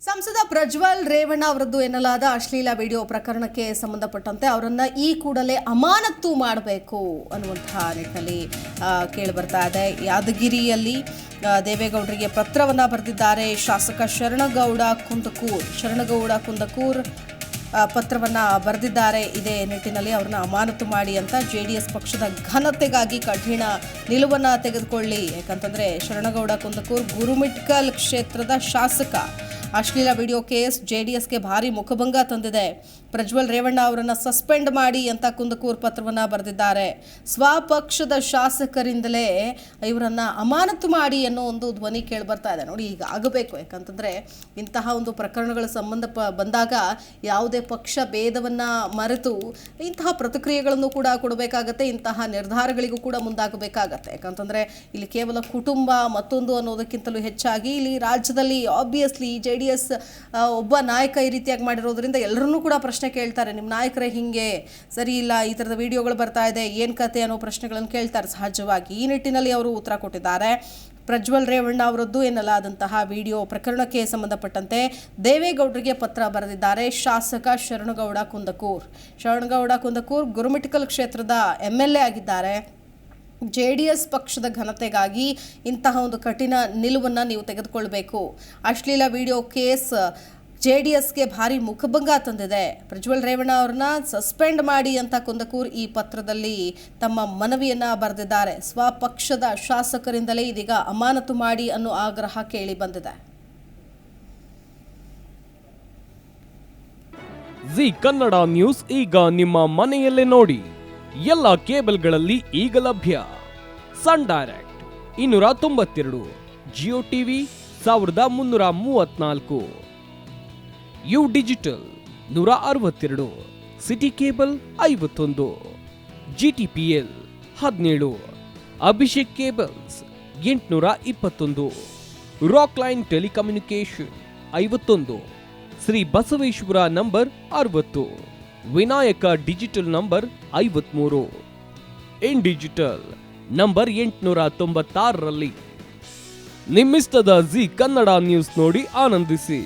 ಸಂಸದ ಪ್ರಜ್ವಲ್ ರೇವಣ್ಣ ಅವರದ್ದು ಎನ್ನಲಾದ ಅಶ್ಲೀಲ ವಿಡಿಯೋ ಪ್ರಕರಣಕ್ಕೆ ಸಂಬಂಧಪಟ್ಟಂತೆ ಅವರನ್ನ ಈ ಕೂಡಲೇ ಅಮಾನತು ಮಾಡಬೇಕು ಅನ್ನುವಂತಹ ನಿಟ್ಟಿನಲ್ಲಿ ಕೇಳಿಬರ್ತಾ ಇದೆ. ಯಾದಗಿರಿಯಲ್ಲಿ ದೇವೇಗೌಡರಿಗೆ ಪತ್ರವನ್ನ ಬರೆದಿದ್ದಾರೆ ಶಾಸಕ ಶರಣಗೌಡ ಕುಂದಕೂರ್ ಪತ್ರವನ್ನ ಬರೆದಿದ್ದಾರೆ. ಇದೇ ನಿಟ್ಟಿನಲ್ಲಿ ಅವ್ರನ್ನ ಅಮಾನತು ಮಾಡಿ ಅಂತ ಜೆಡಿಎಸ್ ಪಕ್ಷದ ಘನತೆಗಾಗಿ ಕಠಿಣ ನಿಲುವನ್ನ ತೆಗೆದುಕೊಳ್ಳಿ. ಯಾಕಂತಂದ್ರೆ ಶರಣಗೌಡ ಕುಂದಕೂರ್ ಗುರುಮಿಟ್ಕಲ್ ಕ್ಷೇತ್ರದ ಶಾಸಕ. ಅಶ್ಲೀಲ ವಿಡಿಯೋ ಕೇಸ್ ಜೆಡಿಎಸ್ಗೆ ಭಾರಿ ಮುಖಭಂಗ ತಂದಿದೆ. ಪ್ರಜ್ವಲ್ ರೇವಣ್ಣ ಅವರನ್ನು ಸಸ್ಪೆಂಡ್ ಮಾಡಿ ಅಂತ ಕುಂದಕೂರ್ ಪತ್ರವನ್ನ ಬರೆದಿದ್ದಾರೆ. ಸ್ವಪಕ್ಷದ ಶಾಸಕರಿಂದಲೇ ಇವರನ್ನ ಅಮಾನತು ಮಾಡಿ ಅನ್ನೋ ಒಂದು ಧ್ವನಿ ಕೇಳಿ ಬರ್ತಾ ಇದೆ. ನೋಡಿ, ಈಗ ಆಗಬೇಕು. ಯಾಕಂತಂದ್ರೆ ಇಂತಹ ಒಂದು ಪ್ರಕರಣಗಳ ಸಂಬಂಧ ಬಂದಾಗ ಯಾವುದೇ ಪಕ್ಷ ಭೇದವನ್ನ ಮರೆತು ಇಂತಹ ಪ್ರತಿಕ್ರಿಯೆಗಳನ್ನು ಕೂಡ ಕೊಡಬೇಕಾಗತ್ತೆ. ಇಂತಹ ನಿರ್ಧಾರಗಳಿಗೂ ಕೂಡ ಮುಂದಾಗಬೇಕಾಗತ್ತೆ. ಯಾಕಂತಂದ್ರೆ ಇಲ್ಲಿ ಕೇವಲ ಕುಟುಂಬ ಮತ್ತೊಂದು ಅನ್ನೋದಕ್ಕಿಂತಲೂ ಹೆಚ್ಚಾಗಿ ಇಲ್ಲಿ ರಾಜ್ಯದಲ್ಲಿ ಆಬ್ವಿಯಸ್ಲಿ ಜೆಡಿಎಸ್ ಒಬ್ಬ ನಾಯಕ ಈ ರೀತಿಯಾಗಿ ಮಾಡಿರೋದ್ರಿಂದ ಎಲ್ಲರನ್ನೂ ಕೂಡ ಪ್ರಶ್ನೆ ಕೇಳ್ತಾರೆ. ನಿಮ್ಮ ನಾಯಕರೇ ಹಿಂಗೆ ಸರಿ ಇಲ್ಲ, ಈ ಥರದ ವಿಡಿಯೋಗಳು ಬರ್ತಾ ಇದೆ, ಏನು ಕತೆ ಅನ್ನೋ ಪ್ರಶ್ನೆಗಳನ್ನು ಕೇಳ್ತಾರೆ ಸಹಜವಾಗಿ. ಈ ನಿಟ್ಟಿನಲ್ಲಿ ಅವರು ಉತ್ತರ ಕೊಟ್ಟಿದ್ದಾರೆ. ಪ್ರಜ್ವಲ್ ರೇವಣ್ಣ ಅವರದ್ದು ಎನ್ನಲಾದಂತಹ ವಿಡಿಯೋ ಪ್ರಕರಣಕ್ಕೆ ಸಂಬಂಧಪಟ್ಟಂತೆ ದೇವೇಗೌಡರಿಗೆ ಪತ್ರ ಬರೆದಿದ್ದಾರೆ ಶಾಸಕ ಶರಣಗೌಡ ಕುಂದಕೂರ್ ಗುರುಮಿಟ್ಕಲ್ ಕ್ಷೇತ್ರದ MLA ಆಗಿದ್ದಾರೆ. ಜೆಡಿಎಸ್ ಪಕ್ಷದ ಘನತೆಗಾಗಿ ಇಂತಹ ಒಂದು ಕಠಿಣ ನಿಲುವನ್ನು ನೀವು ತೆಗೆದುಕೊಳ್ಬೇಕು. ಅಶ್ಲೀಲ ವಿಡಿಯೋ ಕೇಸ್ ಜೆಡಿಎಸ್ಗೆ ಭಾರಿ ಮುಖಭಂಗ ತಂದಿದೆ. ಪ್ರಜ್ವಲ್ ರೇವಣ್ಣ ಅವರನ್ನ ಸಸ್ಪೆಂಡ್ ಮಾಡಿ ಅಂತ ಕುಂದಕೂರ್ ಈ ಪತ್ರದಲ್ಲಿ ತಮ್ಮ ಮನವಿಯನ್ನ ಬರೆದಿದ್ದಾರೆ. ಸ್ವಪಕ್ಷದ ಶಾಸಕರಿಂದಲೇ ಇದೀಗ ಅಮಾನತು ಮಾಡಿ ಅನ್ನೋ ಆಗ್ರಹ ಕೇಳಿ ಬಂದಿದೆ. ಜಿ ಕನ್ನಡ ನ್ಯೂಸ್ ಈಗ ನಿಮ್ಮ ಮನೆಯಲ್ಲೇ ನೋಡಿ. ಎಲ್ಲ ಕೇಬಲ್ಗಳಲ್ಲಿ ಈಗ ಲಭ್ಯ. Sun Direct 292, Jio TV 1334, U digital 162, city cable 51, GTPL 17, Abhishek cables 821, Rock Line telecommunication 51, Shri Basaveshwara number 60, Vinayaka digital number 53, in digital number 896ರಲ್ಲಿ. ನಿಮ್ಮಿಸ್ತದ ಜಿ ಕನ್ನಡ ನ್ಯೂಸ್ ನೋಡಿ ಆನಂದಿಸಿ.